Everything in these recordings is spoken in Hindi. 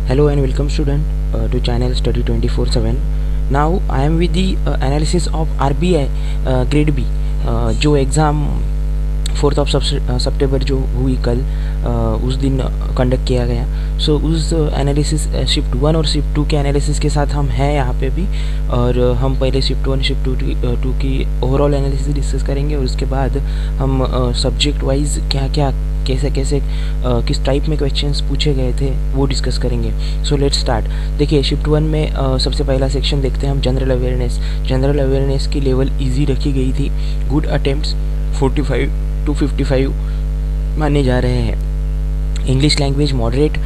Hello and welcome student to channel study 24/7. Now I am with the analysis of RBI grade B जो एग्ज़ाम 4th ऑफ सितंबर जो हुई कल उस दिन कंडक्ट किया गया। सो उस एनालिसिस शिफ्ट 1 और शिफ्ट 2 के एनालिसिस के साथ हम हैं यहाँ पे भी, और हम पहले शिफ्ट 1 शिफ्ट 2 की ओवरऑल एनालिसिस डिस्कस करेंगे और उसके बाद हम सब्जेक्ट वाइज क्या क्या कैसे कैसे किस टाइप में क्वेश्चंस पूछे गए थे वो डिस्कस करेंगे। So let's start. देखिए शिफ्ट 1 में सबसे पहला सेक्शन देखते हैं हम, जनरल अवेयरनेस। जनरल अवेयरनेस की लेवल इजी रखी गई थी। गुड अटेम्प्ट्स 45 to 55 माने जा रहे हैं। English language moderate,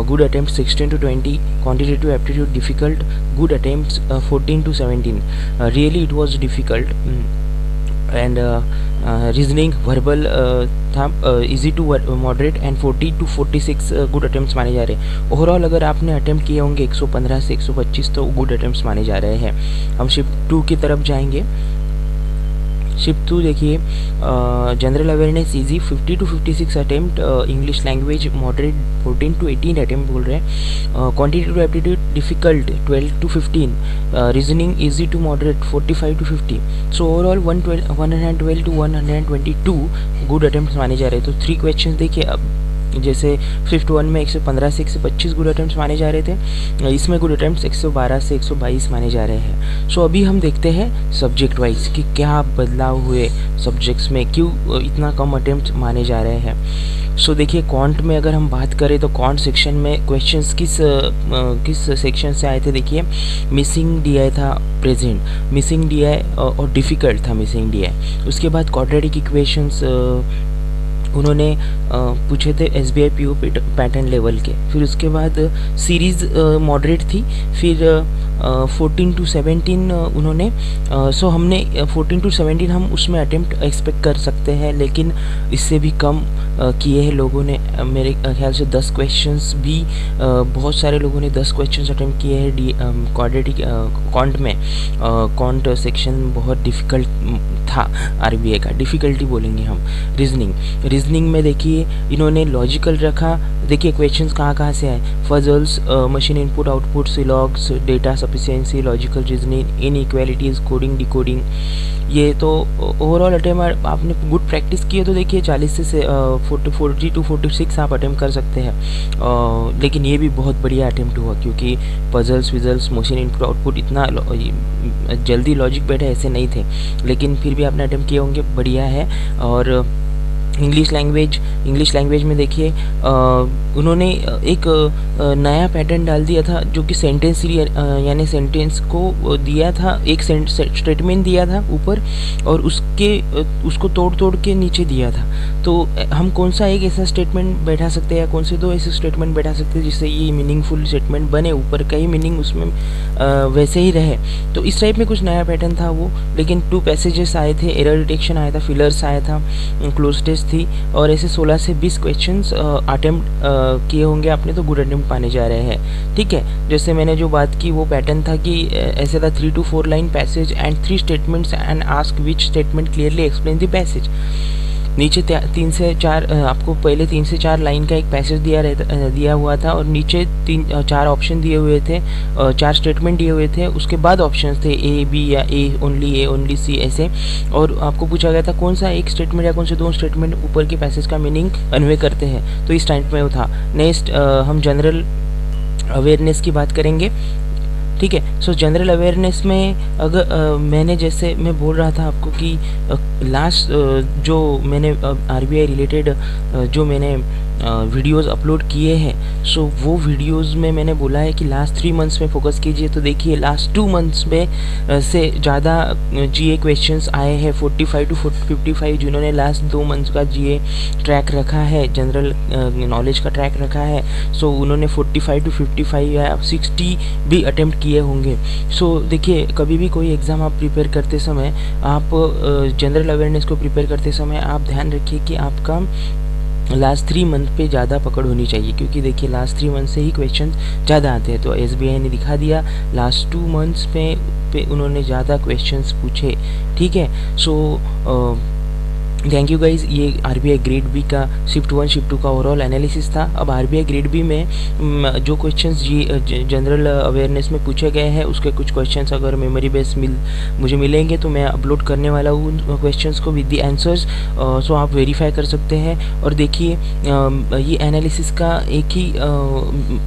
good attempt 16 to 20, quantitative aptitude difficult, good attempts 14 to 17, really it was difficult. And reasoning verbal था easy to moderate and 40 to 46 good attempts माने जा रहे हैं। ओवरऑल अगर आपने अटेम्प्ट किए होंगे 115 से 125 तो गुड अटेम्प्ट्स माने जा रहे हैं। हम शिफ्ट 2 की तरफ जाएंगे। शिफ्ट 2 देखिए, general awareness easy 50 to 56 attempt, English language moderate 14 to 18 attempt बोल रहे हैं। Quantitative aptitude difficult 12 to 15, reasoning easy to moderate 45 to 50। So overall 112 to 122 good attempt माने जा रहे हैं। तो 3 क्वेश्चन देखिए, अब जैसे शिफ्ट 1 में 115 से 125 गुड अटेम्प्ट्स माने जा रहे थे, इसमें गुड अटेम्प्ट्स 112 से 122 माने जा रहे हैं। सो अभी हम देखते हैं सब्जेक्ट वाइज कि क्या बदलाव हुए सब्जेक्ट्स में, क्यों इतना कम अटेम्प्ट माने जा रहे हैं। सो देखिए क्वांट में अगर हम बात करें तो क्वांट सेक्शन में क्वेश्चंस किस सेक्शन से आए थे। देखिए मिसिंग डीआई था प्रेजेंट, मिसिंग डीआई और डिफ़िकल्ट था मिसिंग डीआई। उसके बाद क्वाड्रेटिक इक्वेशंस उन्होंने पूछे थे SBI PO पैटर्न लेवल के। फिर उसके बाद सीरीज़ मॉडरेट थी। फिर 14 to 17 उन्होंने सो हमने 14 to 17 हम उसमें अटेम्प्ट एक्सपेक्ट कर सकते हैं, लेकिन इससे भी कम किए हैं लोगों ने। मेरे ख्याल से 10 क्वेश्चंस भी, बहुत सारे लोगों ने 10 क्वेश्चंस अटेम्प्ट किए हैं क्वाड्रेटिक क्वांट में। क्वांट सेक्शन बहुत डिफ़िकल्ट था, RBI का डिफ़िकल्टी बोलेंगे हम। रीजनिंग में देखिए इन्होंने लॉजिकल रखा। देखिए क्वेश्चंस कहाँ से आए, puzzles, machine input output, syllogisms, data sufficiency, logical reasoning, inequalities, coding decoding. ये तो ओवरऑल अटेम्प्ट आपने गुड प्रैक्टिस की है तो देखिए 40 से 40 to 46 आप अटेम्प्ट कर सकते हैं। लेकिन ये भी बहुत बढ़िया अटेम्प्ट हुआ, क्योंकि puzzles whistles, machine input output इतना जल्दी लॉजिक बैठे ऐसे नहीं थे, लेकिन फिर भी आपने अटेम्प्ट किए होंगे, बढ़िया है। और इंग्लिश लैंग्वेज में देखिए उन्होंने एक नया पैटर्न डाल दिया था, जो कि सेंटेंस यानी सेंटेंस को दिया था, एक स्टेटमेंट दिया था ऊपर और उसको तोड़ के नीचे दिया था। तो हम कौन सा एक ऐसा स्टेटमेंट बैठा सकते हैं या कौन से 2 ऐसे स्टेटमेंट बैठा सकते हैं जिससे ये मीनिंगफुल स्टेटमेंट बने, ऊपर का ही मीनिंग उसमें वैसे ही रहे। तो इस टाइप में कुछ नया पैटर्न था वो। लेकिन 2 पैसेजेस आए थे, एरर डिटेक्शन आया था, फिलर्स आया था, क्लोज टेस्ट थी, और ऐसे 16 से 20 क्वेश्चंस अटेम्प्ट किए होंगे आपने, तो गुड अटेम्प्ट पाने जा रहे हैं। ठीक है, जैसे मैंने जो बात की वो पैटर्न था कि ऐसे था 3 to 4 line passage and 3 statements and ask which statement clearly explain the passage. नीचे 3 से 4 आपको पहले 3 से 4 लाइन का एक पैसेज दिया हुआ था, और नीचे 4 ऑप्शन दिए हुए थे, 4 स्टेटमेंट दिए हुए थे। उसके बाद ऑप्शंस थे A B या A ओनली C ऐसे, और आपको पूछा गया था कौन सा एक स्टेटमेंट या कौन से 2 स्टेटमेंट ऊपर के पैसेज का मीनिंग कन्वे करते हैं। तो इस टाइप में वो था। नेक्स्ट हम जनरल अवेयरनेस की बात करेंगे। ठीक है, सो जनरल अवेयरनेस में अगर मैं बोल रहा था आपको कि लास्ट जो मैंने RBI रिलेटेड जो मैंने वीडियोज़ अपलोड किए हैं, सो वो वीडियोज़ में मैंने बोला है कि लास्ट 3 मंथ्स में फोकस कीजिए। तो देखिए लास्ट 2 मंथ्स में से ज़्यादा GA क्वेश्चंस आए हैं 45 to 55, जिन्होंने लास्ट 2 मंथ्स का GA ट्रैक रखा है, जनरल नॉलेज का ट्रैक रखा है। सो उन्होंने 45 to 55 या 60 भी अटेम्प्ट किए होंगे। सो देखिए कभी भी कोई एग्ज़ाम आप प्रिपेयर करते समय, आप जनरल अवेयरनेस को प्रिपेयर करते समय आप ध्यान रखिए कि आपका लास्ट 3 मंथ पे ज़्यादा पकड़ होनी चाहिए, क्योंकि देखिए लास्ट 3 मंथ से ही क्वेश्चन ज़्यादा आते हैं। तो SBI ने दिखा दिया लास्ट 2 मंथ्स पे उन्होंने ज़्यादा क्वेश्चंस पूछे। ठीक है, सो थैंक यू गाइज। ये आरबीआई ग्रेड बी का शिफ्ट 1 शिफ्ट 2 का ओवरऑल एनालिसिस था। अब आरबीआई ग्रेड बी में जो क्वेश्चंस जनरल अवेयरनेस में पूछे गए हैं उसके कुछ क्वेश्चंस अगर मेमोरी बेस मुझे मिलेंगे तो मैं अपलोड करने वाला हूँ उन क्वेश्चंस को विद दी आंसर्स, सो आप वेरीफाई कर सकते हैं। और देखिए ये एनालिसिस का एक ही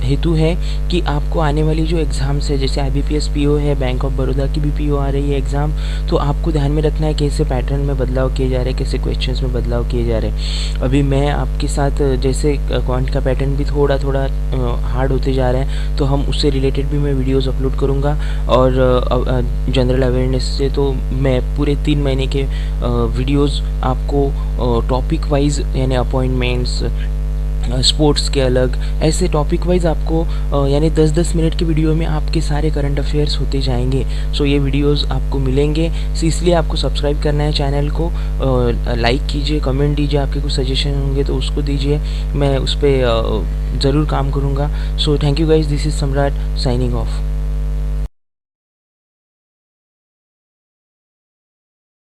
हेतु है कि आपको आने वाली जो एग्ज़ाम्स है, जैसे IBPS PO है, बैंक ऑफ बड़ौदा की भी PO आ रही है एग्ज़ाम, तो आपको ध्यान में रखना है कैसे पैटर्न में बदलाव किए जा रहे हैं, कैसे क्वेश्चंस में बदलाव किए जा रहे हैं। अभी मैं आपके साथ जैसे क्वांट का पैटर्न भी थोड़ा थोड़ा हार्ड होते जा रहा है, तो हम उससे रिलेटेड भी मैं वीडियोस अपलोड करूँगा। और जनरल अवेयरनेस से तो मैं पूरे 3 महीने के वीडियोस आपको टॉपिक वाइज यानी अपॉइंटमेंट्स, स्पोर्ट्स के अलग, ऐसे टॉपिक वाइज आपको यानी 10-10 मिनट के वीडियो में आपके सारे करंट अफेयर्स होते जाएंगे। सो ये वीडियोस आपको मिलेंगे, सो इसलिए आपको सब्सक्राइब करना है चैनल को, लाइक कीजिए, कमेंट दीजिए, आपके कुछ सजेशन होंगे तो उसको दीजिए, मैं उस पर ज़रूर काम करूँगा। So thank you guys, this is सम्राट साइनिंग ऑफ।